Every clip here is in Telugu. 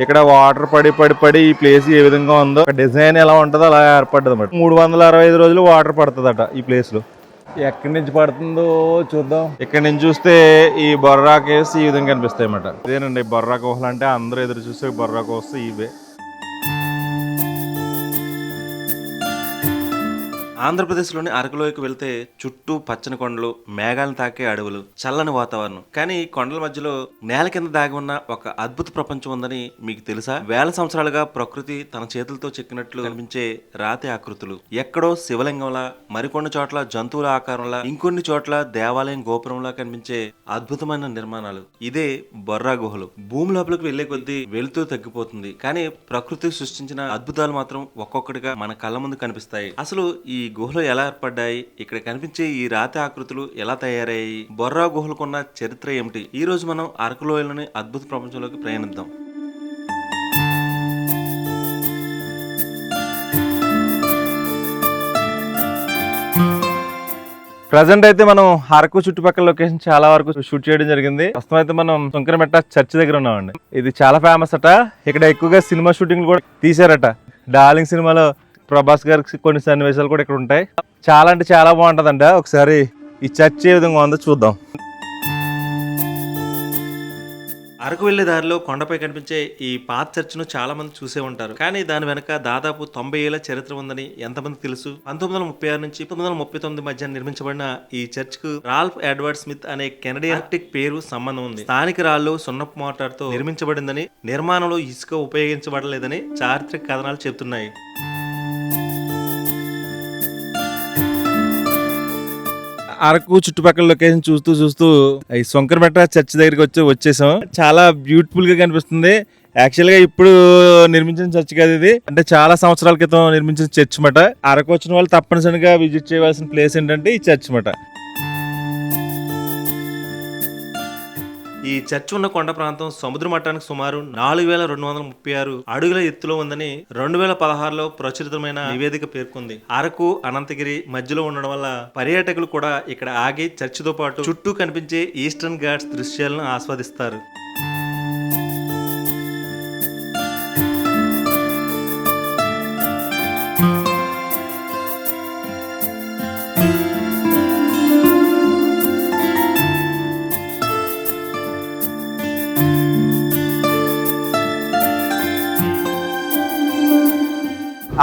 ఇక్కడ వాటర్ పడి పడి పడి ఈ ప్లేస్ ఏ విధంగా ఉందో డిజైన్ ఎలా ఉంటుందో అలా ఏర్పడ్డది అన్నమాట. 365 రోజులు వాటర్ పడుతుందట ఈ ప్లేస్ లో. ఎక్కడి నుంచి పడుతుందో చూద్దాం. ఇక్కడ నుంచి చూస్తే ఈ బొర్రా కేవ్స్ ఈ విధంగా కనిపిస్తాయి అన్నమాట. ఇదేనండి బొర్రా గుహలు అంటే. అందరూ ఎదురు చూస్తే బొర్రా గుహస్ ఇవే. ఆంధ్రప్రదేశ్లోని అరకులోకి వెళ్తే చుట్టూ పచ్చని కొండలు, మేఘాలను తాకే అడవులు, చల్లని వాతావరణం. కానీ కొండల మధ్యలో నేల కింద దాగి ఉన్న ఒక అద్భుత ప్రపంచం ఉందని మీకు తెలుసా? వేల సంవత్సరాలుగా ప్రకృతి తన చేతులతో చెక్కినట్లు కనిపించే రాతి ఆకృతులు. ఎక్కడో శివలింగంలా, మరికొన్ని చోట్ల జంతువుల ఆకారంలా, ఇంకొన్ని చోట్ల దేవాలయం గోపురంలా కనిపించే అద్భుతమైన నిర్మాణాలు. ఇదే బొర్రా గుహలు. భూమి లోపలికి వెళ్లే కొద్దీ వెలుతూ తగ్గిపోతుంది. కానీ ప్రకృతి సృష్టించిన అద్భుతాలు మాత్రం ఒక్కొక్కటిగా మన కళ్ళ ముందు కనిపిస్తాయి. అసలు ఈ గుహలు ఎలా ఏర్పడ్డాయి, ఇక్కడ కనిపించే ఈ రాతి ఆకృతులు ఎలా తయారయ్యాయి, బొర్రా గుహలకున్న చరిత్ర ఏమిటి? ఈ రోజు మనం అరకు లోయలోని అద్భుత ప్రపంచంలోకి ప్రయాణిద్దాం. ప్రజెంట్ అయితే మనం అరకు చుట్టుపక్కల లొకేషన్ చాలా వరకు షూట్ చేయడం జరిగింది. ప్రస్తుతం అయితే మనం శంకరమెట్ట చర్చ్ దగ్గర ఉన్నామండి. ఇది చాలా ఫేమస్ అట. ఇక్కడ ఎక్కువగా సినిమా షూటింగ్ కూడా తీసారట. డార్లింగ్ సినిమాలో ప్రభాస్ గారికి కొన్ని సన్నివేశాలు కూడా ఇక్కడ ఉంటాయి. చాలా అంటే చాలా బాగుంటదంట. ఒకసారి ఈ చర్చ్ ఏ విధంగా ఉందో చూద్దాం. అరకు వెళ్లే దారిలో కొండపై కనిపించే ఈ పాత చర్చ్ను చాలా మంది చూసే ఉంటారు. కానీ దాని వెనక దాదాపు 90 ఏళ్ల చరిత్ర ఉందని ఎంతమంది తెలుసు? 1936 నుంచి 1939 మధ్య నిర్మించబడిన ఈ చర్చ్ కు రాల్ఫ్ ఎడ్వర్డ్ స్మిత్ అనే కెనడియన్ ఆర్కిటెక్ట్ పేరు సంబంధం ఉంది. స్థానిక రాళ్ళు సున్నపు మోటార్తో నిర్మించబడిందని, నిర్మాణంలో ఇసుక ఉపయోగించబడలేదని చారిత్రక కథనాలు చెబుతున్నాయి. అరకు చుట్టుపక్కల లొకేషన్ చూస్తూ చూస్తూ ఈ శంకరమెట్ట చర్చ్ దగ్గరికి వచ్చేసాం. చాలా బ్యూటిఫుల్ గా కనిపిస్తుంది. యాక్చువల్ గా ఇప్పుడు నిర్మించిన చర్చ్ కాదు ఇది. అంటే చాలా సంవత్సరాల క్రితం నిర్మించిన చర్చ్ మాట. అరకు వచ్చిన వాళ్ళు తప్పనిసరిగా విజిట్ చేయవలసిన ప్లేస్ ఏంటంటే ఈ చర్చ్ మాట. ఈ చర్చ్ ఉన్న కొండ ప్రాంతం సముద్ర మట్టానికి సుమారు 4236 అడుగుల ఎత్తులో ఉందని 2016లో ప్రచురితమైన నివేదిక పేర్కొంది. అరకు, అనంతగిరి మధ్యలో ఉండడం వల్ల పర్యాటకులు కూడా ఇక్కడ ఆగి చర్చితో పాటు చుట్టూ కనిపించే ఈస్టర్న్ ఘాట్స్ దృశ్యాలను ఆస్వాదిస్తారు.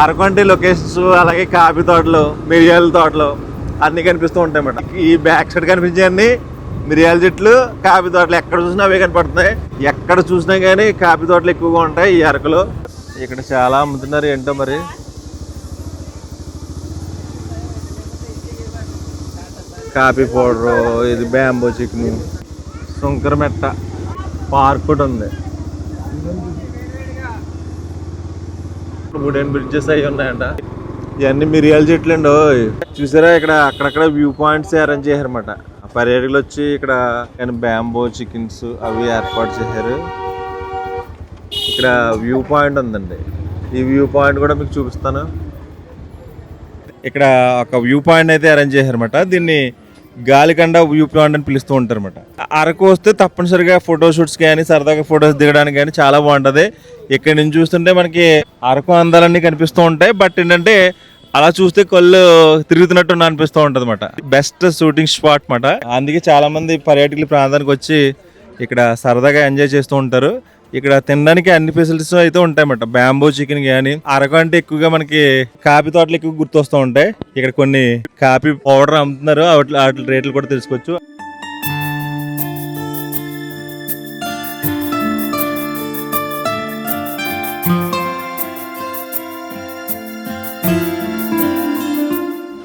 అరకు అంటే లొకేషన్స్, అలాగే కాఫీ తోటలు, మిరియాల తోటలు అన్ని కనిపిస్తూ ఉంటాయి అన్నమాట. ఈ బ్యాక్ సైడ్ కనిపించే అన్ని మిరియాల చెట్లు, కాఫీ తోటలు. ఎక్కడ చూసినా అవే కనపడుతున్నాయి. ఎక్కడ చూసినా కానీ కాఫీ తోటలు ఎక్కువగా ఉంటాయి ఈ అరకులో. ఇక్కడ చాలా అమ్ముతున్నారు ఏంటో మరి. కాఫీ పౌడరు, ఇది బ్యాంబో చికెన్. శంకరమెట్ట పార్క్ కూడా ఉంది. వుడెన్ బ్రిడ్జెస్ అవి ఉన్నాయంట. ఇవన్నీ మిరియాల చెట్లు అండి. చూసారా ఇక్కడ అక్కడక్కడ వ్యూ పాయింట్స్ అరేంజ్ చేశారన్నమాట. పర్యాటకులు వచ్చి ఇక్కడ బ్యాంబో చికెన్స్ అవి ఏర్పాటు చేశారు. ఇక్కడ వ్యూ పాయింట్ ఉందండి. ఈ వ్యూ పాయింట్ కూడా మీకు చూపిస్తాను. ఇక్కడ ఒక వ్యూ పాయింట్ అయితే అరేంజ్ చేశారన్నమాట. దీన్ని గాలికండ వ్యూ పాయింట్ అని పిలుస్తూ ఉంటారు అనమాట. అరకు వస్తే తప్పనిసరిగా ఫోటో షూట్స్ కానీ, సరదాగా ఫొటోస్ దిగడానికి కానీ చాలా బాగుంటుంది. ఇక్కడ నుంచి చూస్తుంటే మనకి అరకు అందాలన్నీ కనిపిస్తూ ఉంటాయి. బట్ ఏంటంటే అలా చూస్తే కళ్ళు తిరుగుతున్నట్టు అనిపిస్తూ ఉంటుంది అనమాట. బెస్ట్ షూటింగ్ స్పాట్ అనమాట. అందుకే చాలా మంది పర్యాటకులు ప్రాంతానికి వచ్చి ఇక్కడ సరదాగా ఎంజాయ్ చేస్తూ ఉంటారు. ఇక్కడ తినడానికి అన్ని ఫెసిలిటీస్ అయితే ఉంటాయన్నమాట. బ్యాంబో చికెన్ కానీ. అరకు అంటే ఎక్కువగా మనకి కాఫీ తోటలు ఎక్కువ గుర్తొస్తూ ఉంటాయి. ఇక్కడ కొన్ని కాఫీ పౌడర్ అమ్ముతున్నారు. వాటి రేట్లు కూడా తెలుసుకోవచ్చు.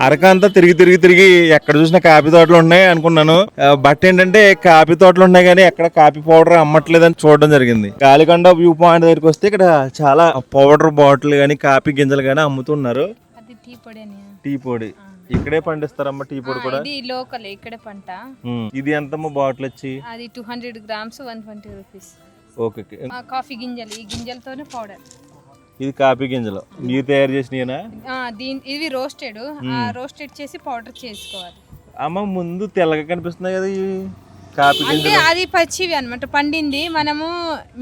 అరకు అంతా తిరిగి ఎక్కడ చూసినా కాఫీ తోటలు ఉన్నాయి అనుకున్నాను. బట్ ఏంటంటే కాఫీ తోటలు ఉన్నాయి కానీ ఎక్కడ కాఫీ పౌడర్ అమ్మట్లేదని చూడడం జరిగింది. గాలికొండ వ్యూ పాయింట్ దగ్గరికి వస్తే ఇక్కడ చాలా పౌడర్ బాటిల్ గానీ, కాఫీ గింజలు గానీ అమ్ముతున్నారు. టీ పొడి ఇక్కడే పండిస్తారమ్మా. టీ పొడి కూడా లోకల్ ఇక్కడే పంట. ఇది ఎంతమ్మా బాటిల్ వచ్చి? అది 200 grams 120 rupees. ఓకే. కాఫీ గింజలు, ఈ గింజలతోనే పౌడర్. ఇది కాఫీ గింజలు మీరు తయారు చేసినా? ఇవి రోస్టెడ్ చేసి పౌడర్ చేసుకోవాలి. అమ్మ ముందు తెల్లగా కనిపిస్తున్నాయి కదా ఇవి. కాపీ అంటే గింజలు అది పచ్చివి అన్నమాట, పండింది మనము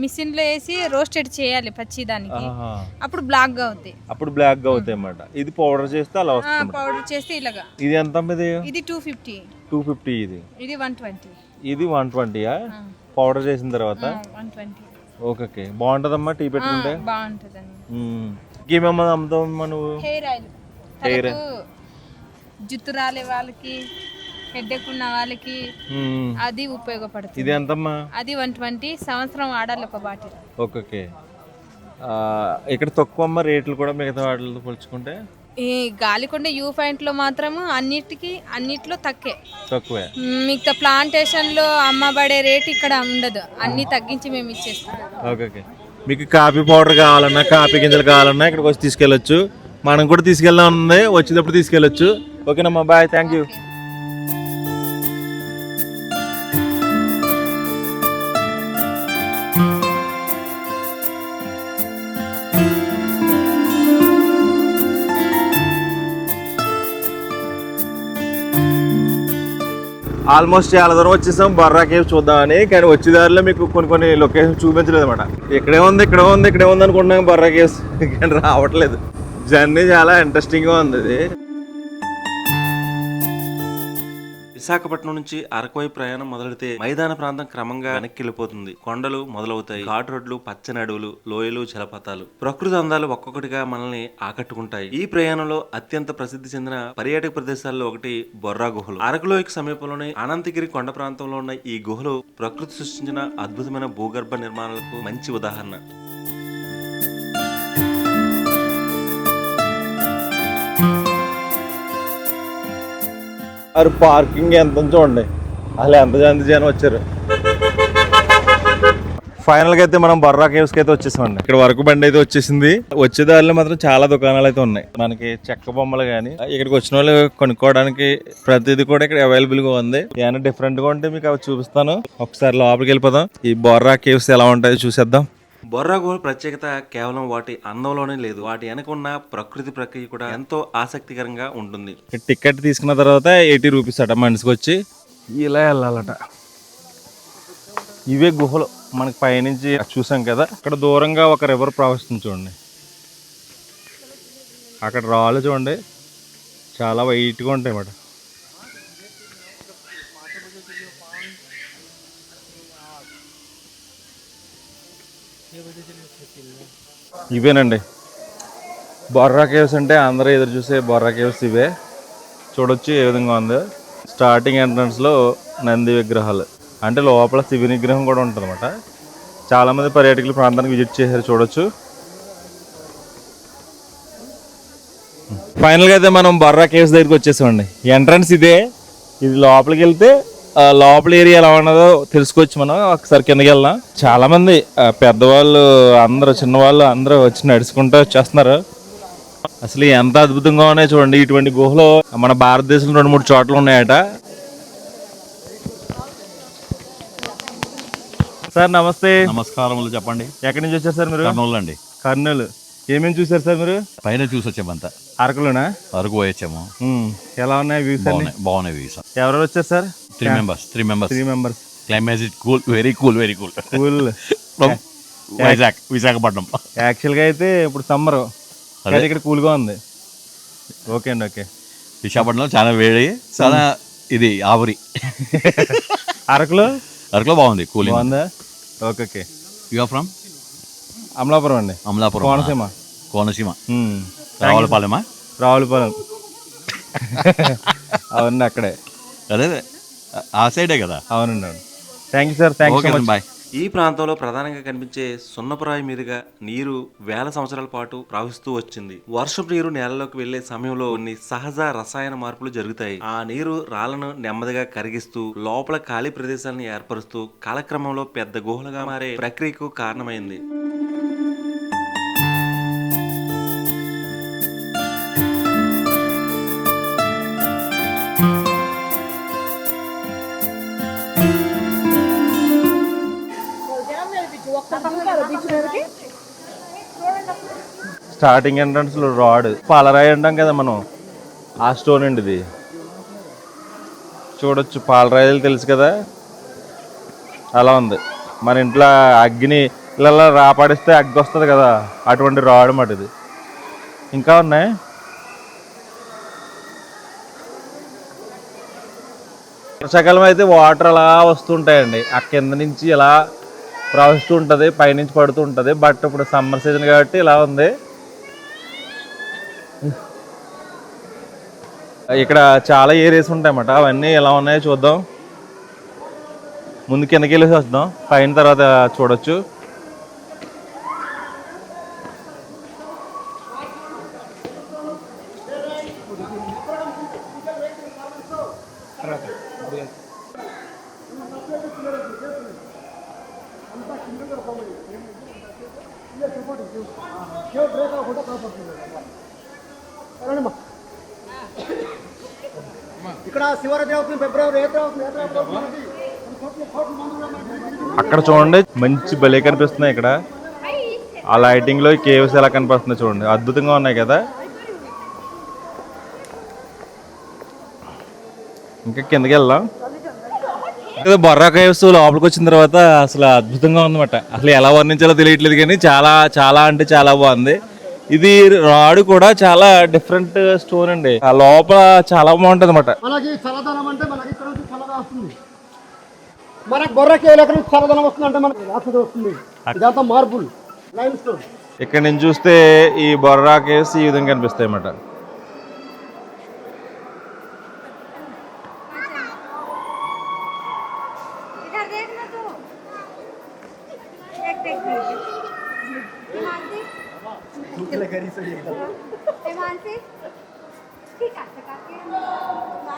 మిషన్ లో వేసి రోస్టెడ్ చేయాలి పచ్చి దానికి, ఆహా. అప్పుడు బ్లాక్ గా అవుతాయి. అప్పుడు బ్లాక్ గా అవుతాయి అన్నమాట. ఇది పౌడర్ చేస్తే అలా వస్తుంది. పౌడర్ చేస్తే ఇలాగా. ఇది ఎంత ఇది? ఇది 250. 250. ఇది 120. ఇది 120. పౌడర్ చేసిన తర్వాత 120. ఓకే. బాగుంటదమ్మా టీ పెట్టుకుంటే? బాగుంటదండి. ఇంకేమేమో అమ్ముతావమ్మా నువ్వు? హెయిర్ ఆయిల్, జుట్టు రాలే వాళ్ళకి, హెడ్ఏక్ ఉన్న వాళ్ళకి అది ఉపయోగపడుతుంది. ఇది ఎంతమ్మా? అది 120. సంవత్సరం వాడాలి ఒక బాటిల్. ఓకే. ఇక్కడ తక్కువ అమ్మ రేట్లు కూడా మిగతా వాటితో పోల్చుకుంటే? ఈ గాలికొండ వ్యూ పాయింట్ లో మాత్రము అన్నిట్లో తక్కువే. మిగతా ప్లాంటేషన్ లో అమ్మబడే రేట్ ఇక్కడ ఉండదు, అన్ని తగ్గించి మేము ఇచ్చేస్తాం. ఓకే. మీకు కాఫీ పౌడర్ కావాలన్నా, కాఫీ గింజలు కావాలన్నా ఇక్కడికి వచ్చి తీసుకెళ్ళొచ్చు. మనం కూడా తీసుకెళ్దాం ఉంది, వచ్చేటప్పుడు తీసుకెళ్ళొచ్చు. ఓకేనమ్మా, బాయ్, థ్యాంక్ యూ. ఆల్మోస్ట్ చాలా దూరం వచ్చేసాం బొర్రా కేవ్ చూద్దామని. కానీ వచ్చేదారిలో మీకు కొన్ని లొకేషన్ చూపించలేదు అనమాట. ఇక్కడే ఉంది అనుకుంటున్నాం బొర్రా కేవ్స్, కానీ రావట్లేదు. జర్నీ చాలా ఇంట్రెస్టింగ్గా ఉంది. ఇది విశాఖపట్నం నుంచి అరకు వైపు ప్రయాణం మొదలెడితే మైదాన ప్రాంతం క్రమంగా వెనక్కి వెళ్ళిపోతుంది. కొండలు మొదలవుతాయి, ఘాట్ రోడ్లు, పచ్చని అడవులు, లోయలు, జలపాతాలు, ప్రకృతి అందాలు ఒక్కొక్కటిగా మనల్ని ఆకట్టుకుంటాయి. ఈ ప్రయాణంలో అత్యంత ప్రసిద్ధి చెందిన పర్యాటక ప్రదేశాల్లో ఒకటి బొర్రా గుహలు. అరకులోయకు సమీపంలోని అనంతగిరి కొండ ప్రాంతంలో ఉన్న ఈ గుహలు ప్రకృతి సృష్టించిన అద్భుతమైన భూగర్భ నిర్మాణాలకు మంచి ఉదాహరణ. పార్కింగ్ ఎంత చూడండి, అసలు ఎంత జనం వచ్చారు. ఫైనల్గా అయితే మనం బొర్రా కేవ్స్కి అయితే వచ్చేసామండి. ఇక్కడ వరకు బండి అయితే వచ్చేసింది. వచ్చేదారిలో మాత్రం చాలా దుకాణాలు అయితే ఉన్నాయి. మనకి చెక్క బొమ్మలు కానీ ఇక్కడికి వచ్చిన వాళ్ళు కొనుక్కోవడానికి ప్రతిదీ కూడా ఇక్కడ అవైలబుల్గా ఉంది. ఏమైనా డిఫరెంట్గా ఉంటే మీకు అవి చూపిస్తాను. ఒకసారి లోపలికి వెళ్ళిపోదాం, ఈ బొర్రా కేవ్స్ ఎలా ఉంటాయో చూసేద్దాం. బొర్రా గుహ ప్రత్యేకత కేవలం వాటి అందంలోనే లేదు, వాటి వెనక ఉన్న ప్రకృతి ప్రక్రియ కూడా ఎంతో ఆసక్తికరంగా ఉంటుంది. టికెట్ తీసుకున్న తర్వాత 80 రూపీస్ అట మనిషికి వచ్చి. ఇలా వెళ్ళాలట. ఇవే గుహలు మనకి పైనుంచి చూసాం కదా, అక్కడ దూరంగా ఒక రివర్ ప్రవహిస్తుంది చూడండి. అక్కడ రాళ్ళు చూడండి చాలా వైట్గా ఉంటాయి అన్నమాట. ఇవేనండి బొర్రా కేవ్స్ అంటే అందరూ ఎదురు చూసే బొర్రా కేవ్స్ ఇవే. చూడొచ్చు ఏ విధంగా ఉందో. స్టార్టింగ్ ఎంట్రన్స్లో నంది విగ్రహాలు, అంటే లోపల శివుని విగ్రహం కూడా ఉంటుంది అనమాట. చాలామంది పర్యాటకులు ప్రాంతానికి విజిట్ చేశారు, చూడొచ్చు. ఫైనల్గా అయితే మనం బొర్రా కేవ్స్ దగ్గరికి వచ్చేసామండి. ఎంట్రన్స్ ఇదే. ఇది లోపలికి వెళ్తే లోపల ఏరియా ఎలా ఉన్నదో తెలుసుకోవచ్చు. మనం ఒకసారి కిందకి వెళ్దాం. చాలా మంది పెద్దవాళ్ళు అందరూ, చిన్నవాళ్ళు అందరూ వచ్చి నడుచుకుంటూ వచ్చేస్తున్నారు. అసలు ఎంత అద్భుతంగా ఉన్నాయి చూడండి. ఇటువంటి గుహలు మన భారతదేశంలో 2-3 చోట్ల ఉన్నాయట. సార్ నమస్తే. నమస్కారములు, చెప్పండి. ఎక్కడి నుంచి వచ్చారు సార్ మీరు? కర్నూలు అండి. కర్నూలు. ఏమేమి చూసారు సార్ మీరు? పైన చూసి వచ్చామంతా. అరకులోనా? అరకు పోయొచ్చాము. ఎలా ఉన్నాయి వ్యూస్? బాగున్నాయి వ్యూస్. ఎవరెవరు వచ్చారు sir? 3 members. Climate is cool, very cool. Cool. From Visakhapatnam. యాక్చువల్గా అయితే ఇప్పుడు సమ్మర్, ఇక్కడ కూల్గా ఉంది. ఓకే అండి, ఓకే. విశాఖపట్నంలో చాలా వేడి, చాలా ఇది ఆవిరి. అరకులో బాగుంది, కూలింగ్ బాగుందా? Okay. You are from? Amalapuram అండి. అమలాపురం, కోనసీమ. రావులపాలెం. అవునండి, అక్కడే. అదే ఆ సైడే కదా. అవునండి. Thank you sir. Thank you so much. Bye. ఈ ప్రాంతంలో ప్రధానంగా కనిపించే సున్నపురాయి మీదుగా నీరు వేల సంవత్సరాల పాటు ప్రవహిస్తూ వచ్చింది. వర్షపు నీరు నేలలోకి వెళ్లే సమయంలో కొన్ని సహజ రసాయన మార్పులు జరుగుతాయి. ఆ నీరు రాళ్లను నెమ్మదిగా కరిగిస్తూ లోపల ఖాళీ ప్రదేశాలను ఏర్పరుస్తూ కాలక్రమంలో పెద్ద గుహలుగా మారే ప్రక్రియకు కారణమైంది. స్టార్టింగ్ ఎంట్రన్స్ లో రాడ్ పాలరాయి అంటాం కదా మనం, ఆ స్టోన్ అండి ఇది. చూడొచ్చు, పాలరాయిలు తెలుసు కదా, అలా ఉంది. మన ఇంట్లో అగ్గిని ఇలా రాపాడిస్తే అగ్గి వస్తుంది కదా, అటువంటి రాడ్ మాట ఇది. ఇంకా ఉన్నాయి. వర్షాకాలం అయితే వాటర్ అలా వస్తుంటాయండి, ఆ కింద నుంచి ఇలా ప్రవహిస్తూ ఉంటుంది, పైనుంచి పడుతూ ఉంటుంది. బట్ ఇప్పుడు సమ్మర్ సీజన్ కాబట్టి ఇలా ఉంది. ఇక్కడ చాలా ఏరియాస్ ఉంటాయన్నమాట, అవన్నీ ఎలా ఉన్నాయో చూద్దాం. ముందు కిందకి వెళ్ళేసి వద్దాం, పైన తర్వాత చూడొచ్చు. అక్కడ చూడండి మంచి భలే కనిపిస్తున్నాయి. ఇక్కడ ఆ లైటింగ్ లో కేవ్స్ ఎలా కనిపిస్తున్నాయి చూడండి, అద్భుతంగా ఉన్నాయి కదా. ఇంకా కిందకి వెళ్దాం. బొర్రా కేవ్స్ లోపలికి వచ్చిన తర్వాత అసలు అద్భుతంగా ఉందన్నమాట. అసలు ఎలా వర్ణించాలో తెలియట్లేదు కానీ చాలా చాలా అంటే చాలా బాగుంది. ఇది రాడు కూడా చాలా డిఫరెంట్ స్టోన్ అండి, ఆ లోపల చాలా బాగుంటుంది అన్నమాట. మనకి చల్లదనం అంటే మనకి ఇక్కడ నుంచి చల్లగా వస్తుంది. మనకి బొర్రా కేవ్స్ ఎక్కడ నుంచి చల్లదనం వస్తుంది అంటే మనకి రాత్రి వస్తుంది. ఇదంతా మార్బుల్ లైమ్ స్టోన్. ఇక్కడ నుంచి చూస్తే ఈ బొర్రా కేవ్స్ ఈ విధంగా కనిపిస్తాయి అన్నమాట.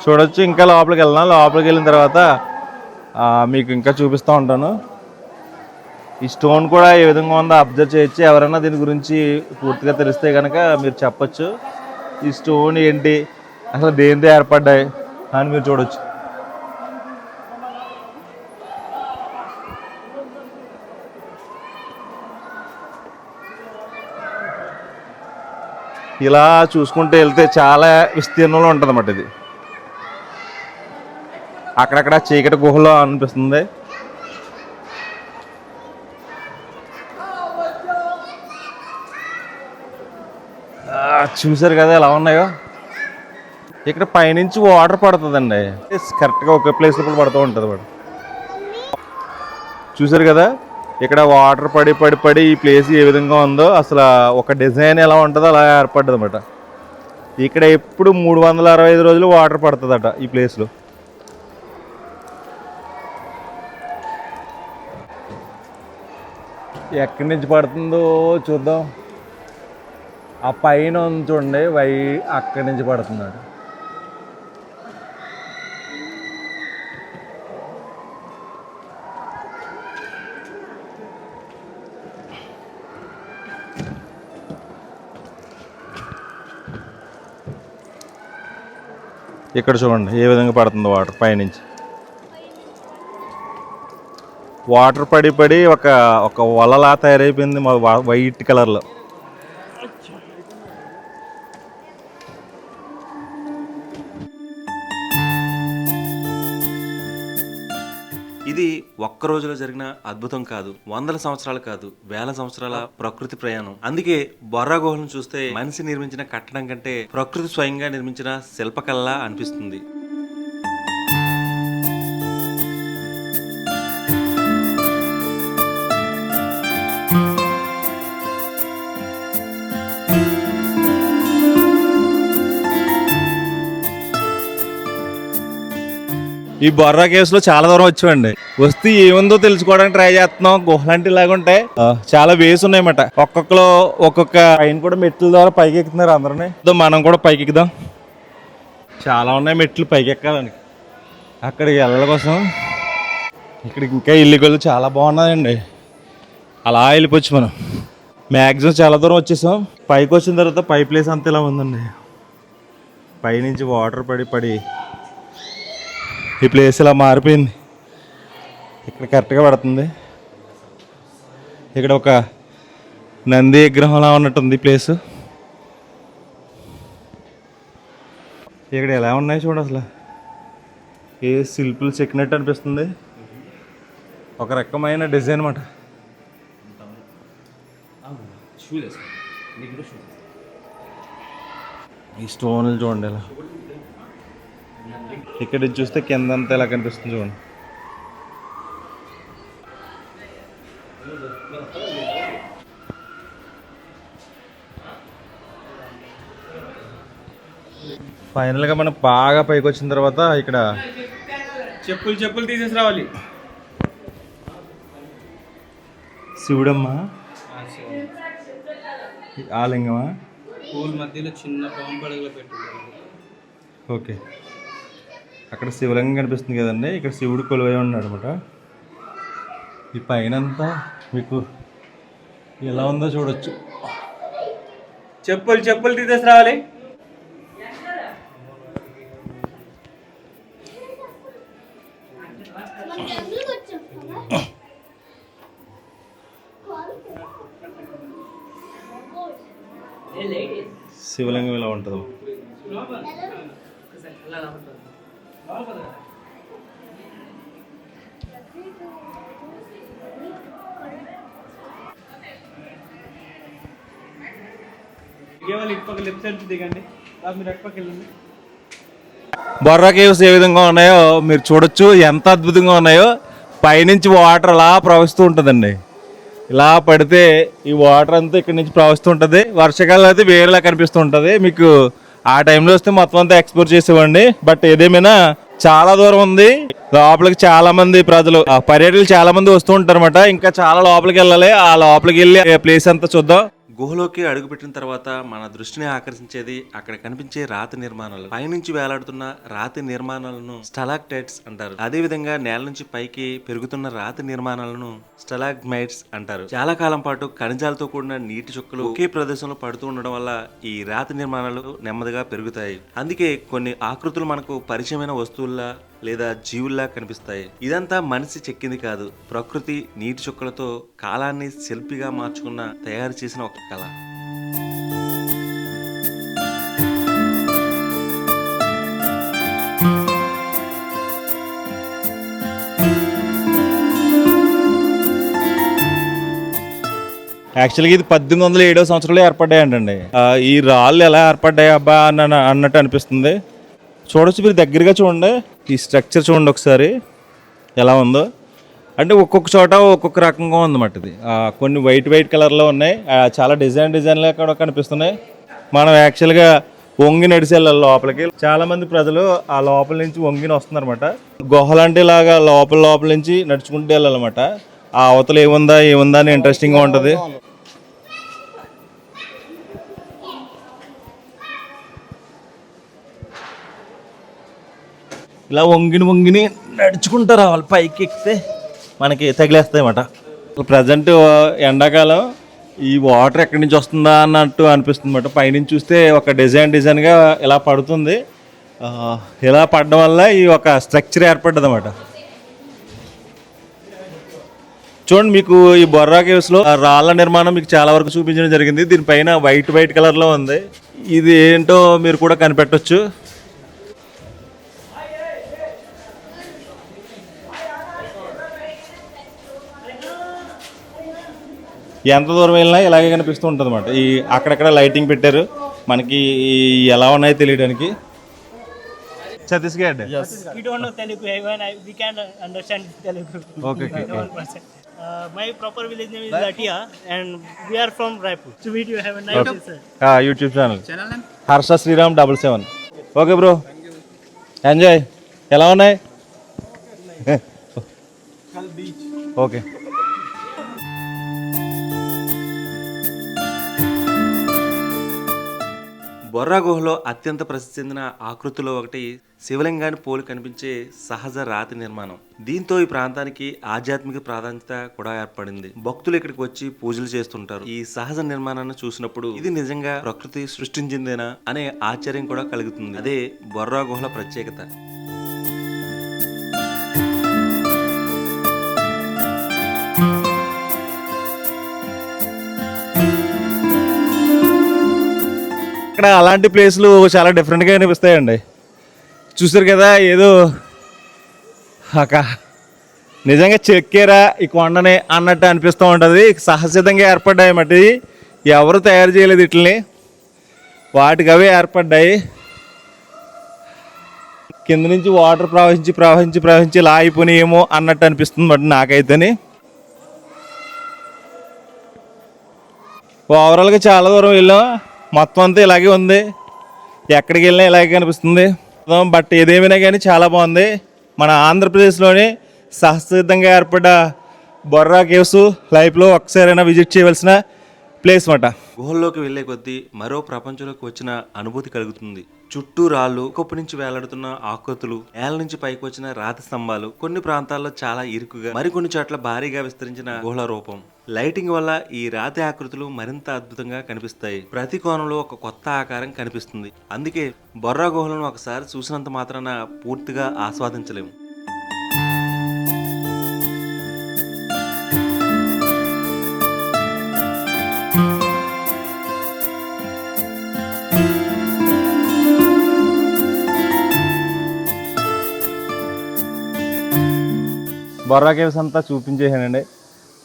చూడొచ్చు. ఇంకా లోపలికి వెళ్దాం. లోపలికి వెళ్ళిన తర్వాత మీకు ఇంకా చూపిస్తూ ఉంటాను. ఈ స్టోన్ కూడా ఏ విధంగా ఉందో అబ్జర్వ్ చేయొచ్చు. ఎవరైనా దీని గురించి పూర్తిగా తెలిస్తే కనుక మీరు చెప్పచ్చు, ఈ స్టోన్ ఏంటి, అసలు దేనితో ఏర్పడ్డాయి అని మీరు చూడొచ్చు. ఇలా చూసుకుంటూ వెళ్తే చాలా విస్తీర్ణంలో ఉంటుంది అన్నమాట. ఇది అక్కడక్కడ చీకటి గుహలో అనిపిస్తుంది. చూసారు కదా ఎలా ఉన్నాయో. ఇక్కడ పైనుంచి వాటర్ పడుతుందండి, కరెక్ట్గా ఒకే ప్లేస్లో పడుతూ ఉంటుంది అన్నమాట. చూసారు కదా ఇక్కడ వాటర్ పడి పడి పడి ఈ ప్లేస్ ఏ విధంగా ఉందో, అసలు ఒక డిజైన్ ఎలా ఉంటుందో అలా ఏర్పడ్డది అన్నమాట. ఇక్కడ ఎప్పుడు 365 రోజులు వాటర్ పడుతుందట ఈ ప్లేస్లో. ఎక్కడి నుంచి పడుతుందో చూద్దాం. ఆ పైన ఉంది చూడండి, అక్కడి నుంచి పడుతున్నాడు. ఇక్కడ చూడండి ఏ విధంగా పడుతుందో వాటర్ పైనుంచి. వాటర్ పడి పడి ఒక వలలా తయారైపోయింది వైట్ కలర్లో. ఇది ఒక్క రోజులో జరిగిన అద్భుతం కాదు, వందల సంవత్సరాలు కాదు, వేల సంవత్సరాల ప్రకృతి ప్రయాణం. అందుకే బొర్రా గుహలను చూస్తే మనిషి నిర్మించిన కట్టడం కంటే ప్రకృతి స్వయంగా నిర్మించిన శిల్పకళలా అనిపిస్తుంది. ఈ బొర్రా కేవ్స్ లో చాలా దూరం వచ్చామండి. వస్తే ఏముందో తెలుసుకోవడానికి ట్రై చేస్తున్నాం. గుహలాంటి ఇలాగ ఉంటాయి, చాలా వేస్ ఉన్నాయన్నమాట. ఒక్కొక్కరు ఒక్కొక్క పైన కూడా మెట్ల ద్వారా పైకి ఎక్కుతున్నారు అందరూ. మనం కూడా పైకి ఎక్కుదాం. చాలా ఉన్నాయి మెట్లు పైకి ఎక్కాలని. అక్కడికి వెళ్ళడం కోసం ఇక్కడికి ఇంకా ఇల్లుగలు చాలా బాగున్నాయండి. అలా వెళ్ళిపోవచ్చు మనం. మ్యాక్సిమం చాలా దూరం వచ్చేసాం. పైకి వచ్చిన తర్వాత పై ప్లేస్ అంతా ఇలా ఉందండి. పైనుంచి వాటర్ పడి పడి ఈ ప్లేస్ ఇలా మారిపోయింది. ఇక్కడ కరెక్ట్గా పడుతుంది. ఇక్కడ ఒక నంది విగ్రహంలా ఉన్నట్టుంది ఈ ప్లేసు. ఇక్కడ ఎలా ఉన్నాయి చూడు, అసలు ఏ శిల్పులు చెక్కినట్టు అనిపిస్తుంది. ఒక రకమైన డిజైన్ అన్నమాట. ఈ స్టోన్లు చూడండి ఇలా, ఇక్కడ నుంచి చూస్తే కిందంతా ఇలా కనిపిస్తుంది చూడండి. ఫైనల్గా మనం బాగా పైకి వచ్చిన తర్వాత ఇక్కడ చెప్పులు తీసేసి రావాలి. శివుడమ్మా, ఆలింగమా, పూల్ మధ్యలో చిన్న పాము పడగలు పెట్టుకుంటారు. ఓకే. అక్కడ శివలింగం కనిపిస్తుంది కదండి, ఇక్కడ శివుడు కొలువై ఉన్నాడు అనమాట. ఈ పైన అంతా మీకు ఎలా ఉందో చూడొచ్చు. చెప్పులు తీసేసి రావాలి. శివలింగం ఇలా ఉంటుంది. లెఫ్ట్ సైడ్ దిగండి, మీరు అటుపక్క వెళ్ళండి. బొర్రా కేవ్స్ ఏ విధంగా ఉన్నాయో మీరు చూడొచ్చు, ఎంత అద్భుతంగా ఉన్నాయో. పైనుంచి వాటర్ అలా ప్రవహిస్తూ ఉంటుందండి. ఇలా పడితే ఈ వాటర్ అంతా ఇక్కడ నుంచి ప్రవహిస్తూ ఉంటుంది. వర్షాకాలం అయితే వేరేలా కనిపిస్తూ ఉంటుంది. మీకు ఆ టైంలో వస్తే మొత్తం అంతా ఎక్స్ప్లోర్ చేసేవాడిని. బట్ ఏదేమైనా చాలా దూరం ఉంది. లోపలికి చాలా మంది ప్రజలు, పర్యాటకులు చాలా మంది వస్తూ ఉంటారు అనమాట. ఇంకా చాలా లోపలికి వెళ్ళాలి. ఆ లోపలికి వెళ్ళి ప్లేస్ అంతా చూద్దాం. గుహలోకి అడుగుపెట్టిన తర్వాత మన దృష్టిని ఆకర్షించేది అక్కడ కనిపించే రాతి నిర్మాణాలు. పైనుంచి వేలాడుతున్న రాతి నిర్మాణాలను స్టలాక్టైట్స్ అంటారు. అదే విధంగా నేల నుంచి పైకి పెరుగుతున్న రాతి నిర్మాణాలను స్టలాగ్మైట్స్ అంటారు. చాలా కాలం పాటు ఖనిజాలతో కూడిన నీటి చుక్కలు ఒకే ప్రదేశంలో పడుతూ ఉండడం వల్ల ఈ రాతి నిర్మాణాలు నెమ్మదిగా పెరుగుతాయి. అందుకే కొన్ని ఆకృతులు మనకు పరిచయమైన వస్తువుల్లా లేదా జీవుల్లా కనిపిస్తాయి. ఇదంతా మనిషి చెక్కింది కాదు, ప్రకృతి నీటి చుక్కలతో కాలాన్ని శిల్పిగా మార్చుకున్న తయారు చేసిన ఒక కళ. యాక్చువల్గా ఇది 1807వ సంవత్సరంలో ఏర్పడ్డాయంటండి. ఈ రాళ్ళు ఎలా ఏర్పడ్డాయి అబ్బా అన్నట్టు అనిపిస్తుంది. చూడొచ్చు, మీరు దగ్గరగా చూడండి. ఈ స్ట్రక్చర్ చూడండి ఒకసారి ఎలా ఉందో. అంటే ఒక్కొక్క చోట ఒక్కొక్క రకంగా ఉందన్నమాట. ఇది కొన్ని వైట్ కలర్లో ఉన్నాయి, చాలా డిజైన్లు కూడా కనిపిస్తున్నాయి. మనం యాక్చువల్గా వంగి నడిచి వెళ్ళాలి లోపలికి. చాలా మంది ప్రజలు ఆ లోపల నుంచి వంగిని వస్తున్నారు అనమాట. గుహలంటే ఇలాగా లోపల నుంచి నడుచుకుంటూ వెళ్ళాలన్నమాట. ఆ అవతల ఏముందా అని ఇంట్రెస్టింగ్గా ఉంటుంది. ఇలా వంగిని నడుచుకుంటూ రావాలి. పైకి ఎక్కితే మనకి తగిలేస్తాయి అన్నమాట. ప్రజెంట్ ఎండాకాలం ఈ వాటర్ ఎక్కడి నుంచి వస్తుందా అన్నట్టు అనిపిస్తుంది అన్నమాట. పైనుంచి చూస్తే ఒక డిజైన్గా ఇలా పడుతుంది. ఇలా పడడం వల్ల ఈ ఒక స్ట్రక్చర్ ఏర్పడ్డది అన్నమాట. చూడండి, మీకు ఈ బొర్రా కేవ్స్లో రాళ్ళ నిర్మాణం మీకు చాలా వరకు చూపించడం జరిగింది. దీనిపైన వైట్ కలర్లో ఉంది. ఇది ఏంటో మీరు కూడా కనిపెట్టవచ్చు. ఎంత దూరం వెళ్ళినా ఇలాగే కనిపిస్తూ ఉంటుంది అన్నమాట. ఈ అక్కడక్కడ లైటింగ్ పెట్టారు మనకి ఎలా ఉన్నాయో తెలియడానికి. Chhattisgarh. We don't know Telugu. Even we can understand Telugu. Okay. 1%. My proper village name is Latia, and we are from Raipur. To meet you, have a nice day, sir. YouTube channel Harsha Sriram 77. Okay bro, enjoy. ఎలా ఉన్నాయి? ఓకే. బొర్రా గుహలో అత్యంత ప్రసిద్ధి చెందిన ఆకృతిలో ఒకటి శివలింగాన్ని పోలి కనిపించే సహజ రాతి నిర్మాణం. దీంతో ఈ ప్రాంతానికి ఆధ్యాత్మిక ప్రాధాన్యత కూడా ఏర్పడింది. భక్తులు ఇక్కడికి వచ్చి పూజలు చేస్తుంటారు. ఈ సహజ నిర్మాణాన్ని చూసినప్పుడు ఇది నిజంగా ప్రకృతి సృష్టించిందేనా అనే ఆశ్చర్యం కూడా కలుగుతుంది. అదే బొర్రా గుహల ప్రత్యేకత. ఇక్కడ అలాంటి ప్లేస్లు చాలా డిఫరెంట్గా అనిపిస్తాయండి. చూసారు కదా, ఏదో నిజంగా చెక్కేరా ఈ కొండని అన్నట్టు అనిపిస్తూ ఉంటుంది. సహజంగా ఏర్పడ్డాయి మట్టి, ఎవరు తయారు చేయలేదు వీటిని, వాటికి అవే ఏర్పడ్డాయి. కింద నుంచి వాటర్ ప్రవహించి ప్రవహించి ప్రవహించి ఇలా అయిపోయినాయేమో అన్నట్టు అనిపిస్తుంది బట్ నాకైతేనే. ఓవరాల్గా చాలా దూరం వెళ్ళాం, మొత్తం అంతా ఇలాగే ఉంది, ఎక్కడికి వెళ్ళినా ఇలాగే కనిపిస్తుంది. బట్ ఏదేమైనా కానీ చాలా బాగుంది. మన ఆంధ్రప్రదేశ్లోని సహజసిద్ధంగా ఏర్పడ్డ బొర్రా కేవ్స్ లైఫ్లో ఒకసారైనా విజిట్ చేయవలసిన ప్లేస్ మాట. గుహల్లోకి వెళ్లే కొద్దీ మరో ప్రపంచంలోకి వచ్చిన అనుభూతి కలుగుతుంది. చుట్టూ రాళ్ళు, కొప్పు నుంచి వేలాడుతున్న ఆకృతులు, నేల నుంచి పైకి వచ్చిన రాతి స్తంభాలు, కొన్ని ప్రాంతాల్లో చాలా ఇరుకుగా, మరికొన్ని చోట్ల భారీగా విస్తరించిన గుహల రూపం. లైటింగ్ వల్ల ఈ రాతి ఆకృతులు మరింత అద్భుతంగా కనిపిస్తాయి. ప్రతి కోణంలో ఒక కొత్త ఆకారం కనిపిస్తుంది. అందుకే బొర్రా గుహలను ఒకసారి చూసినంత మాత్రాన పూర్తిగా ఆస్వాదించలేము. బొర్రా కేవ్స్ అంతా చూపించేసానండి.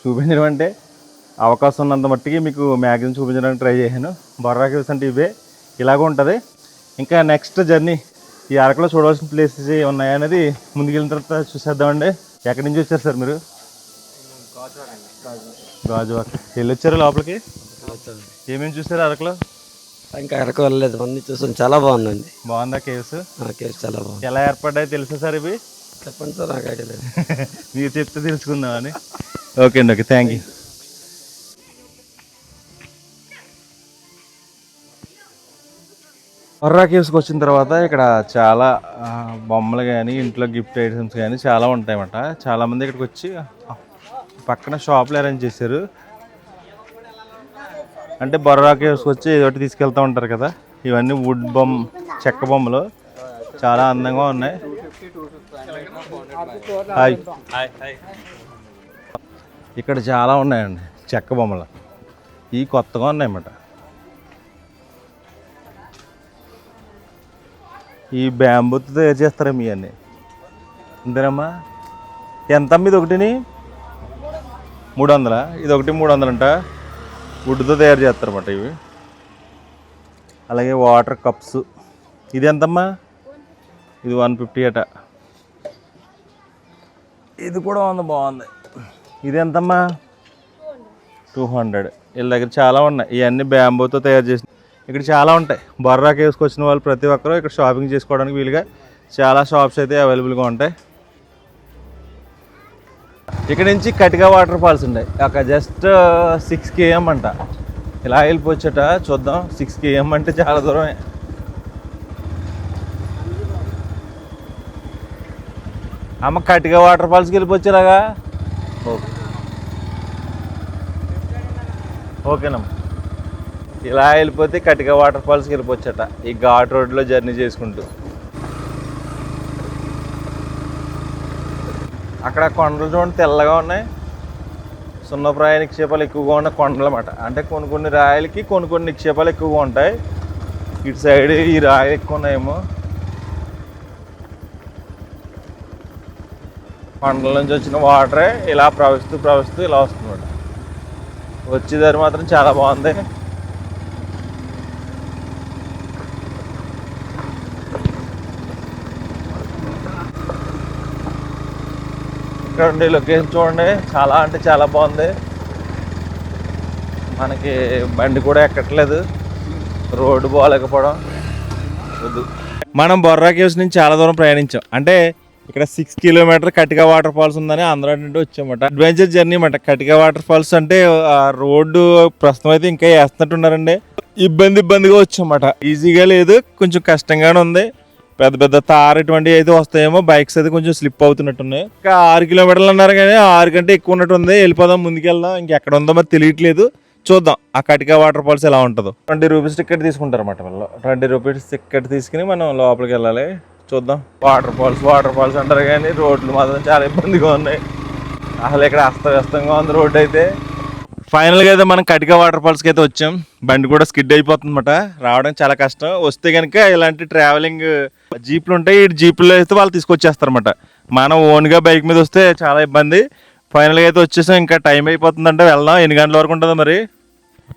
చూపించడం అంటే అవకాశం ఉన్నంత మట్టికి మీకు మ్యాక్సిమం చూపించడానికి ట్రై చేశాను. బొర్రా కేవ్స్ అంటే ఇవే, ఇలాగ ఉంటుంది. ఇంకా నెక్స్ట్ జర్నీ ఈ అరకులో చూడవలసిన ప్లేసెస్ ఉన్నాయనేది ముందుకెళ్ళిన తర్వాత చూసేద్దామండి. ఎక్కడి నుంచి వచ్చారు సార్ మీరు? గాజువాక వెళ్ళొచ్చారు లోపలికి? ఏమేమి చూసారు అరకులో? ఇంకా అరకు వెళ్ళలేదు, అన్ని చూసాం. చాలా బాగుందండి. బాగుందా కేవ్స్? కేవ్స్ చాలా బాగుంది. ఎలా ఏర్పడ్డాయి తెలుసా సార్ ఇవి? చెప్పండి సార్, నాకు ఐడియా లేదు. మీరు చెప్తే తెలుసుకుందామని. ఓకే అండి, ఓకే, థ్యాంక్ యూ. బొర్రా కేవ్స్కి వచ్చిన తర్వాత ఇక్కడ చాలా బొమ్మలు కానీ ఇంట్లో గిఫ్ట్ ఐటమ్స్ కానీ చాలా ఉంటాయన్నమాట. చాలామంది ఇక్కడికి వచ్చి పక్కన షాపులు అరేంజ్ చేశారు. అంటే బొర్రా కేవ్స్కి వచ్చి ఏదోటి తీసుకెళ్తూ ఉంటారు కదా, ఇవన్నీ వుడ్ చెక్క బొమ్మలు చాలా అందంగా ఉన్నాయి. హాయ్, ఇక్కడ చాలా ఉన్నాయండి చెక్క బొమ్మలు. ఇవి కొత్తగా ఉన్నాయన్నమాట. ఈ బ్యాంబూతో తయారు చేస్తారా మీ అన్నీ? అంతేనమ్మా. ఎంత ఇది ఒకటిని? 300. ఇది ఒకటి 300 అంట. వుడ్తో తయారు చేస్తారన్నమాట ఇవి. అలాగే వాటర్ కప్స్, ఇది ఎంతమ్మా? ఇది 150 అట. ఇది కూడా బాగుంది. ఇది ఎంతమ్మా? 200. వీళ్ళ దగ్గర చాలా ఉన్నాయి. ఇవన్నీ బ్యాంబూతో తయారు చేసిన. ఇక్కడ చాలా ఉంటాయి. బొర్రా కేవ్స్కి వచ్చిన వాళ్ళు ప్రతి ఒక్కరూ ఇక్కడ షాపింగ్ చేసుకోవడానికి వీలుగా చాలా షాప్స్ అయితే అవైలబుల్గా ఉంటాయి. ఇక్కడ నుంచి కటిగా వాటర్ ఫాల్స్ ఉన్నాయి. ఒక జస్ట్ 6 km అంట. ఇలా వెళ్ళిపోవచ్చట, చూద్దాం. 6 km అంటే చాలా దూరమే. అమ్మ కటిగా వాటర్ ఫాల్స్కి వెళ్ళిపోవచ్చేలాగా? ఓకే, ఓకేనమ్మా. ఇలా వెళ్ళిపోతే కటిగా వాటర్ ఫాల్స్కి వెళ్ళిపోవచ్చట ఈ ఘాట్ రోడ్లో జర్నీ చేసుకుంటూ. అక్కడ కొండలు చూడండి, తెల్లగా ఉన్నాయి. సున్నప్రాయ నిక్షేపాలు ఎక్కువగా ఉన్న కొండలు అన్నమాట. అంటే కొన్ని రాయలకి కొన్ని నిక్షేపాలు ఎక్కువగా ఉంటాయి. ఇటు సైడ్ ఈ రాయలు ఎక్కువ ఉన్నాయేమో. కొండల నుంచి వచ్చిన వాటరే ఇలా ప్రవహిస్తూ ఇలా వస్తుందన్నమాట. వచ్చేదారి మాత్రం చాలా బాగుంది. ఇక్కడ ఉండే లొకేషన్ చూడండి, చాలా అంటే చాలా బాగుంది. మనకి బండి కూడా ఎక్కట్లేదు, రోడ్డు బాగాలేకపోవడం. వద్దు. మనం బొర్రా కేవ్స్ నుంచి చాలా దూరం ప్రయాణించాం. అంటే ఇక్కడ 6 km కటిగా వాటర్ ఫాల్స్ ఉందని అందరూ అంటే వచ్చామట. అడ్వెంచర్ జర్నీ అన్నమాట. కటిగా వాటర్ ఫాల్స్ అంటే ఆ రోడ్డు ప్రస్తుతం అయితే ఇంకా వేస్తున్నట్టున్నారండి. ఇబ్బందిగా వచ్చామట. ఈజీగా లేదు, కొంచెం కష్టంగానే ఉంది. పెద్ద తార్ ఇటువంటి అయితే వస్తాయేమో. బైక్స్ అయితే కొంచెం స్లిప్ అవుతున్నట్టున్నాయి. ఇంకా 6 kilometers అన్నారు కానీ 6 కంటే ఎక్కువ ఉన్నట్టుంది. వెళ్ళిపోదాం, ముందుకెళ్దాం. ఇంకెక్కడ ఉందో మరి తెలియట్లేదు, చూద్దాం ఆ కటిగా వాటర్ ఫాల్స్ ఎలా ఉంటుందో. 20 రూపీస్ టికెట్ తీసుకుంటారు అన్నమాట వాళ్ళు. 20 రూపీస్ టికెట్ తీసుకుని మనం లోపలికి వెళ్ళాలి. చూద్దాం. వాటర్ ఫాల్స్ అంటారు కానీ రోడ్లు మాత్రం చాలా ఇబ్బందిగా ఉన్నాయి. అసలు ఇక్కడ అస్తవ్యస్తంగా ఉంది రోడ్డు అయితే. ఫైనల్గా అయితే మనం కటిగా వాటర్ ఫాల్స్కి అయితే వచ్చాం. బండి కూడా స్కిడ్ అయిపోతుంది అన్నమాట. రావడం చాలా కష్టం. వస్తే కనుక ఇలాంటి ట్రావెలింగ్ జీప్లు ఉంటాయి. ఈ జీపుల్లో అయితే వాళ్ళు తీసుకొచ్చేస్తారన్నమాట. మనం ఓన్గా బైక్ మీద వస్తే చాలా ఇబ్బంది. ఫైనల్గా అయితే వచ్చేసాం. ఇంకా టైం అయిపోతుందంటే వెళ్దాం. ఎన్ని గంటల వరకు ఉంటుందో మరి.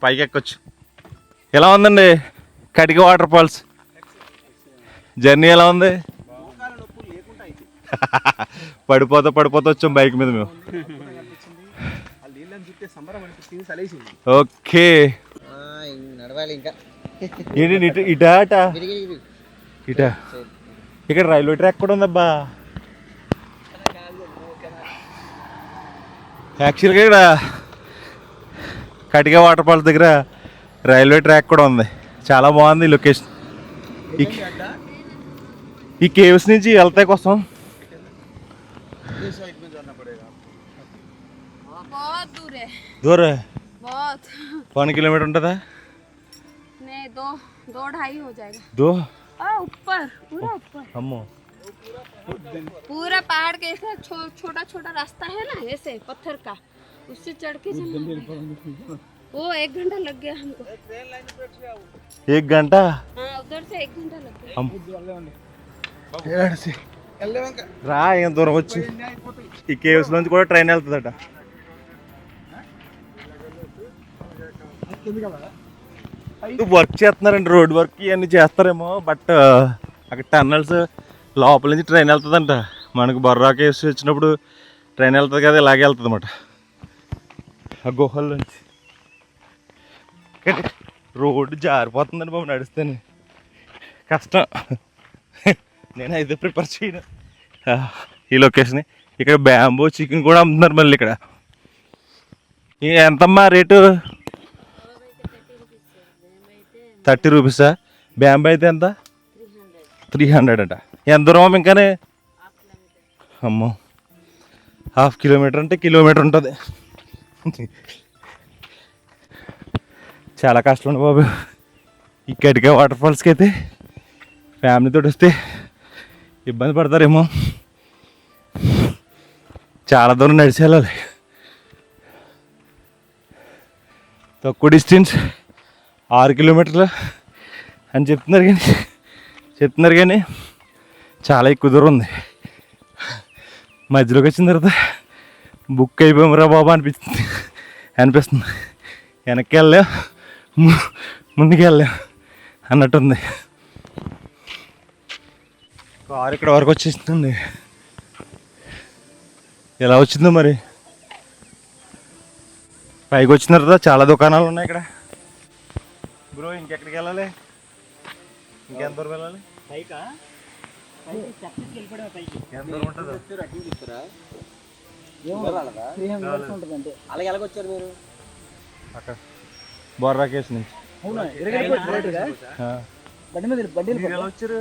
పైకి ఎక్కొచ్చు. ఎలా ఉందండి కటిక వాటర్ ఫాల్స్ జర్నీ? ఎలా ఉంది? పడిపోతా వచ్చాం బైక్ మీద మేము. ఓకే ఏంటి ఇటా ఇటా? ఇక్కడ రైల్వే ట్రాక్ కూడా ఉందబ్బా. యాక్చువల్గా ఇక్కడ కటిక వాటర్ ఫాల్స్ దగ్గర రైల్వే ట్రాక్ కూడా ఉంది. చాలా బాగుంది లొకేషన్. ఈ కేవ్స్ నుంచి వెళ్తే కోసం बहुत दूर है, దూర बहुत 1 किलोमीटर ఉంటుందా? नहीं, दो ढाई हो जाएगा। దో ऊपर, पूरा ऊपर, అమ్మో. पूरा पहाड़ के ऐसा छोटा छोटा रास्ता है ना, ऐसे पत्थर का, उससे चढ़ के जाना। वो 1 घंटा लग गया हमको। 1 घंटा? हाँ, उधर से 1 घंटा लग गया। రా ఏం దూరం వచ్చి. ఈ కేవ్స్ నుంచి కూడా ట్రైన్ వెళ్తుందట. వర్క్ చేస్తున్నారండి, రోడ్ వర్క్ ఇవన్నీ చేస్తారేమో. బట్ అక్కడ టన్నల్స్ లోపల నుంచి ట్రైన్ వెళ్తుందంట. మనకు బొర్రా కేవ్స్ వచ్చినప్పుడు ట్రైన్ వెళ్తుంది కదా, ఇలాగే వెళ్తుంది అన్నమాట ఆ గుహల నుంచి. కానీ రోడ్డు జారిపోతుందండి బాబు నడుస్తేనే, కష్టం. నేనైతే ప్రిపేర్ చేయను ఈ లొకేషన్. ఇక్కడ బ్యాంబో చికెన్ కూడా అమ్ముతున్నారు మళ్ళీ ఇక్కడ. ఎంతమ్మా రేటు? 30 రూపీసా? బ్యాంబో అయితే ఎంత? 300 అంట. ఎంత దూరం ఇంకానే? అమ్మో, 1/2 కిలోమీటర్ అంటే కిలోమీటర్ ఉంటుంది. చాలా కష్టం అండి బాబు ఈ కటిక వాటర్ ఫాల్స్కి అయితే. ఫ్యామిలీతో వస్తే ఇబ్బంది పడతారేమో. చాలా దూరం నడిచి వెళ్ళాలి. తక్కువ డిస్టెన్స్ 6 కిలోమీటర్లు అని చెప్తున్నారు కానీ చాలా ఎక్కువ దూరం ఉంది. మధ్యలోకి వచ్చిన తర్వాత బుక్ అయిపోయాం రా బాబా అనిపిస్తుంది. వెనక్కి వెళ్ళాం, ముందుకు వెళ్ళాం అన్నట్టుంది. కారు ఇక్కడ వరకు వచ్చేస్తుంది. ఎలా వచ్చిందో మరి. పైకి వచ్చిన తర్వాత చాలా దుకాణాలు ఉన్నాయి ఇక్కడ. బ్రో ఇంకెక్కడికి వెళ్ళాలి? ఇంకెంత దూరం వెళ్ళాలి? ఎంత దూరం ఉంటుంది? అక్కడ బొర్రా కేసు నుంచి ఎలా వచ్చారు?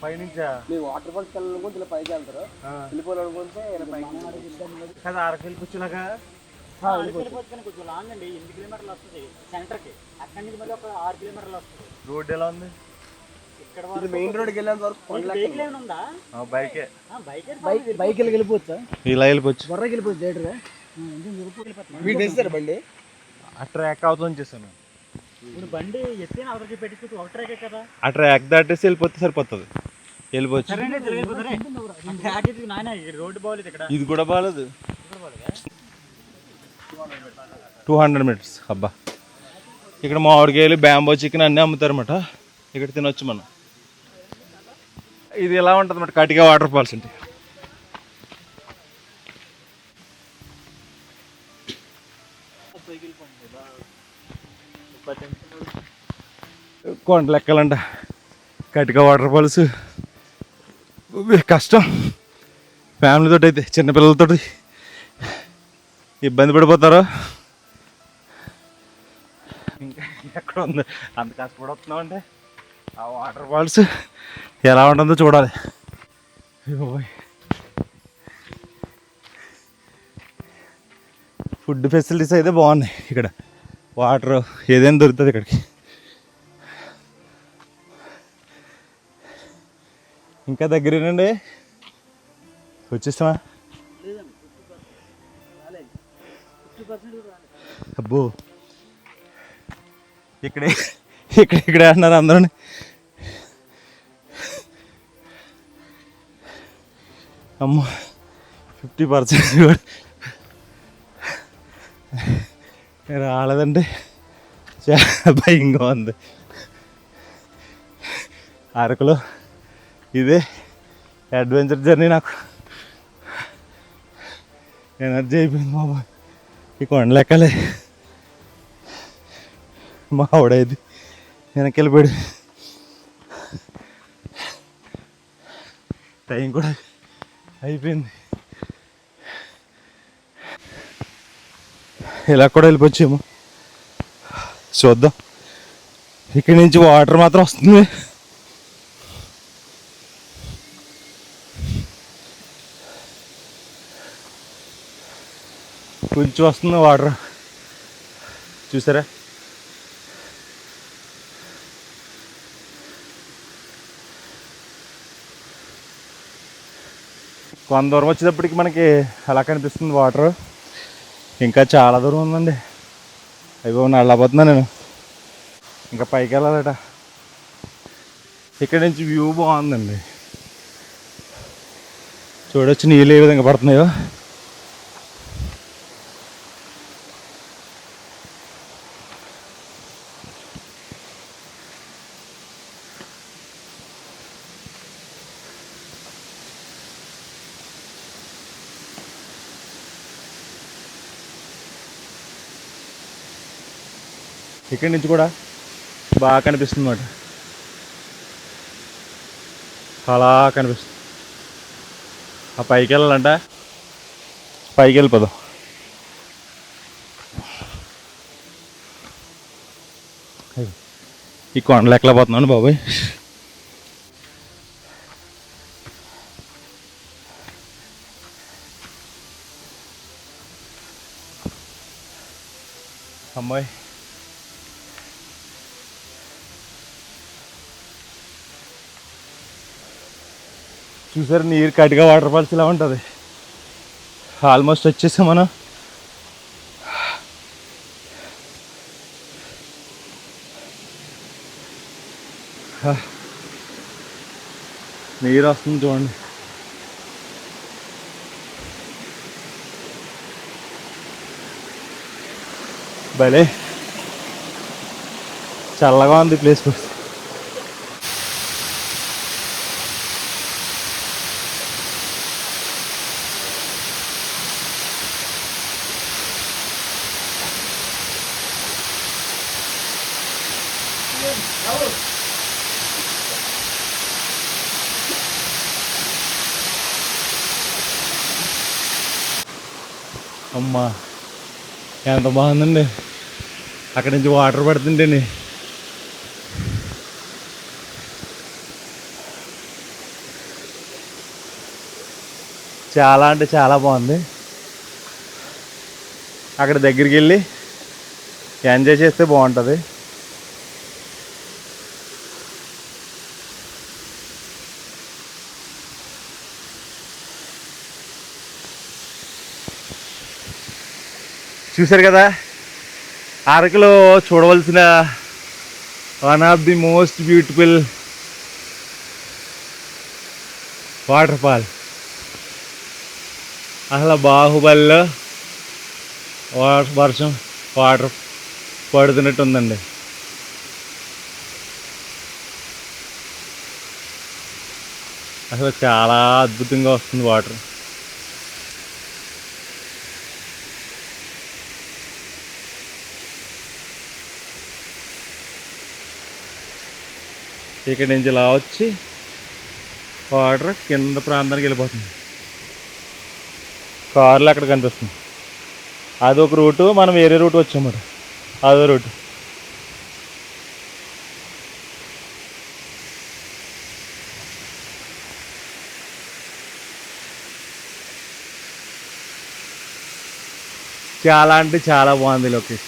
పైనుంచా? వాటర్ ఫాల్స్ వెళ్ళాలనుకుంటే ఇలా పైకి వెళ్తారు, వెళ్ళిపోవాలనుకుంటే కదా అరకెళ్ళి కూర్చులాగా. కొంచెం లాంగ్ అండి, 8 కిలోమీటర్లు వస్తుంది సెంటర్కి. అక్కడి నుంచి మళ్ళీ ఒక 6 కిలోమీటర్లు వస్తుంది. రోడ్ ఎలా ఉంది? ఇక్కడ మెయిన్ రోడ్కి వెళ్ళేంత వరకు వెహికల్ ఏమైనా ఉందా? బైకే. బైక్ వెళ్ళిపోవచ్చా? ఇలా వెళ్ళిపోవచ్చు. బొర్రకి వెళ్ళిపోవచ్చు డైరెక్ట్గా. మీకు తెస్తారు బండి. ఆ ట్రాక్ అవుతుంది చేశాను. ఇప్పుడు బండి ఎత్తిన అవతలకి పెట్టుకుంటూ ఒక ట్రాకే కదా, ఆ ట్రాక్ దాటేసి వెళ్ళిపోతే సరిపోతుంది. వెళ్ళిపోవచ్చు. రోడ్డు బాగోలేదు ఇక్కడ. ఇది కూడా బాగాలేదు. 200 మీటర్స్. అబ్బా, ఇక్కడ మామిడికాయలు, బ్యాంబో చికెన్ అన్నీ అమ్ముతారన్నమాట. ఇక్కడ తినొచ్చు మనం. ఇది ఎలా ఉంటుంది అన్నమాట కటిక వాటర్ ఫాల్స్ అంటే. కొండలు ఎక్కాలంట కటిక వాటర్ ఫాల్స్. కష్టం ఫ్యామిలీతో అయితే. చిన్నపిల్లలతో ఇబ్బంది పడిపోతారు. ఇంకా ఎక్కడ ఉంది అంత కష్టపడుతున్నాం అంటే ఆ వాటర్ ఫాల్స్ ఎలా ఉంటుందో చూడాలి. ఫుడ్ ఫెసిలిటీస్ అయితే బాగున్నాయి ఇక్కడ. వాటర్ ఏదైనా దొరుకుతుంది ఇక్కడికి. ఇంకా దగ్గరేనండి, వచ్చేస్తామా? అబ్బో, ఇక్కడే అన్నారు అందరూ. అమ్మో 50% కూడా రాలేదండి. చాలా భయంగా ఉంది. అరకులో ఇదే అడ్వెంచర్ జర్నీ. నాకు ఎనర్జీ అయిపోయింది బాబు. ఈ కొండలు ఎక్కాలి. మా ఆవిడైంది వెనక్కి వెళ్ళిపోయాడు. టైం కూడా అయిపోయింది. ఇలా కూడా వెళ్ళిపోవచ్చేమో చూద్దాం. ఇక్కడి నుంచి వాటర్ మాత్రం వస్తుంది. కొంచెం వస్తుంది వాటర్, చూసారా? కొంత దూరం వచ్చేటప్పటికి మనకి అలా కనిపిస్తుంది వాటర్. ఇంకా చాలా దూరం ఉందండి. అయిపో నల్లబోతున్నా నేను. ఇంకా పైకి వెళ్ళాలట. ఇక్కడ నుంచి వ్యూ బాగుందండి. చూడొచ్చు నీళ్ళు ఏ విధంగా పడుతున్నాయో. ఇక్కడి నుంచి కూడా బాగా కనిపిస్తుంది అన్నమాట. అలా కనిపిస్తుంది. ఆ పైకి వెళ్ళాలంట. పైకి వెళ్ళిపోదాం. ఈ కొండలు ఎక్కలేకపోతున్నాను బాబాయ్. అమ్మాయి చూసారు, నీరు కటిగా వాటర్ ఫాల్స్ ఇలా ఉంటుంది. ఆల్మోస్ట్ వచ్చేసాం మనం. నీరు వస్తుంది చూడండి. భలే చల్లగా ఉంది ప్లేస్. అమ్మా ఎంత బాగుందండి. అక్కడి నుంచి వాటర్ పడుతుంటేనే చాలా అంటే చాలా బాగుంది. అక్కడ దగ్గరికి వెళ్ళి ఎంజాయ్ చేస్తే బాగుంటుంది. చూసారు కదా, అరకులో చూడవలసిన one of the most beautiful water fall. అసలు బాహుబలిలో వర్షం వాటర్ పడుతున్నట్టు ఉందండి. అసలు చాలా అద్భుతంగా వస్తుంది వాటర్. ఇక్కడ నుంచి ఇలా వచ్చి వాటర్ కింద ప్రాంతానికి వెళ్ళిపోతుంది. కార్లు అక్కడ కనిపిస్తుంది. అదొక రూటు, మనం వేరే రూట్ వచ్చామన్నమాట. అదో రూటు. చాలా అంటే చాలా బాగుంది లొకేషన్.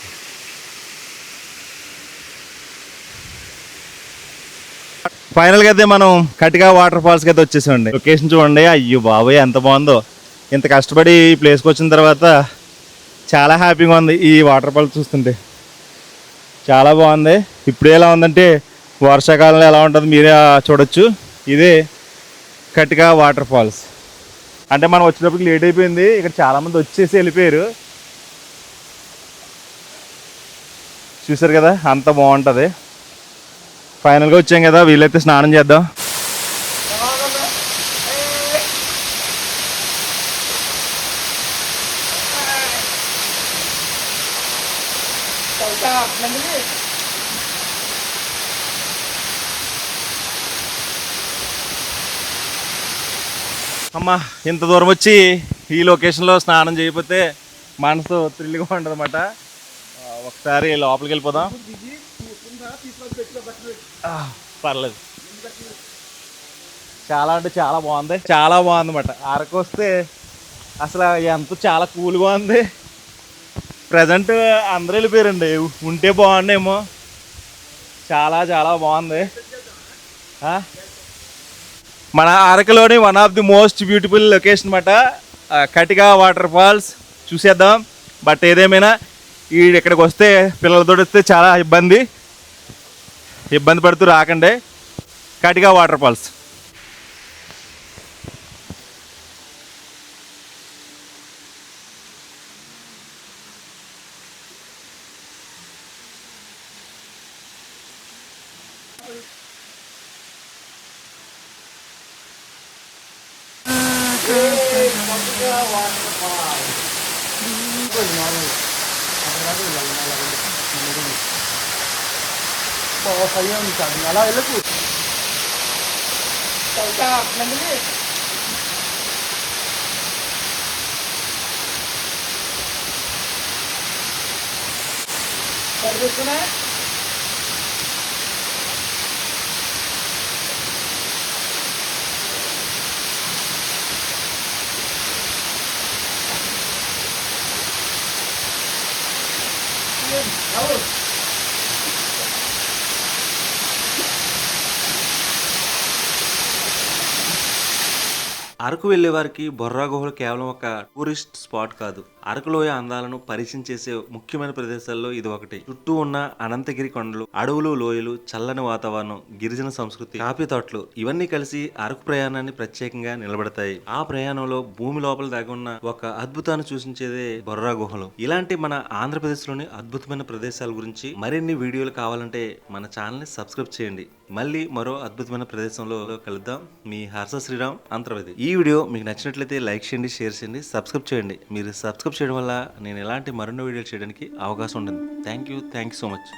ఫైనల్గా అయితే మనం కటిగా వాటర్ ఫాల్స్కి అయితే వచ్చేసామండి. లొకేషన్ చూడండి. అయ్యో బాబాయ్ ఎంత బాగుందో. ఇంత కష్టపడి ఈ ప్లేస్కి వచ్చిన తర్వాత చాలా హ్యాపీగా ఉంది. ఈ వాటర్ ఫాల్స్ చూస్తుంటే చాలా బాగుంది. ఇప్పుడు ఎలా ఉందంటే వర్షాకాలంలో ఎలా ఉంటుందో మీరే చూడొచ్చు. ఇదే కటిగా వాటర్ ఫాల్స్. అంటే మనం వచ్చేటప్పటికి లేట్ అయిపోయింది, ఇక్కడ చాలామంది వచ్చేసి వెళ్ళిపోయారు. చూసారు కదా అంత బాగుంటుంది. ఫైనల్గా వచ్చాం కదా, వీలైతే స్నానం చేద్దాం. అమ్మా ఇంత దూరం వచ్చి ఈ లొకేషన్లో స్నానం చేయకపోతే మనసు థ్రిల్గా ఉంటుంది అన్నమాట. ఒకసారి లోపలికి వెళ్ళిపోదాం. పర్లేదు, చాలా అంటే చాలా బాగుంది, చాలా బాగుంది అన్నమాట. అరకు వస్తే అసలు ఎంత చాలా కూల్గా ఉంది. ప్రజెంట్ అందరూ వెళ్ళిపోయారండి, ఉంటే బాగుండేమో. చాలా చాలా బాగుంది. మన అరకులోని one of the most beautiful location అన్నమాట కటిగా వాటర్ ఫాల్స్. చూసేద్దాం. బట్ ఏదేమైనా ఇక్కడికి వస్తే పిల్లలతో వస్తే చాలా ఇబ్బంది పడుతూ రాకండి. Katika waterfalls. అలా వెళ్ళకు. అరకు వెళ్ళే వారికి బొర్రా గుహలు కేవలం ఒక టూరిస్ట్ స్పాట్ కాదు, అరకులోయ అందాలను పరిచయం చేసే ముఖ్యమైన ప్రదేశాల్లో ఇది ఒకటి. చుట్టూ ఉన్న అనంతగిరి కొండలు, అడవులు, లోయలు, చల్లని వాతావరణం, గిరిజన సంస్కృతి, కాఫీ తోటలు ఇవన్నీ కలిసి అరకు ప్రయాణాన్ని ప్రత్యేకంగా నిలబెడతాయి. ఆ ప్రయాణంలో భూమి లోపల దాగి ఉన్న ఒక అద్భుతాన్ని సూచించేదే బొర్రా గుహలు. ఇలాంటి మన ఆంధ్రప్రదేశ్ లోని అద్భుతమైన ప్రదేశాల గురించి మరిన్ని వీడియోలు కావాలంటే మన ఛానల్ ని సబ్స్క్రైబ్ చేయండి. మళ్ళీ మరో అద్భుతమైన ప్రదేశంలో కలుద్దాం. మీ హర్ష శ్రీరామ్ అంతర్వేది. ఈ వీడియో మీకు నచ్చినట్లయితే లైక్ చేయండి, షేర్ చేయండి, సబ్స్క్రైబ్ చేయండి. మీరు సబ్స్క్రైబ్ చేయడం వల్ల నేను ఎలాంటి మరిన్ని వీడియోలు చేయడానికి అవకాశం ఉంటుంది. Thank you so much.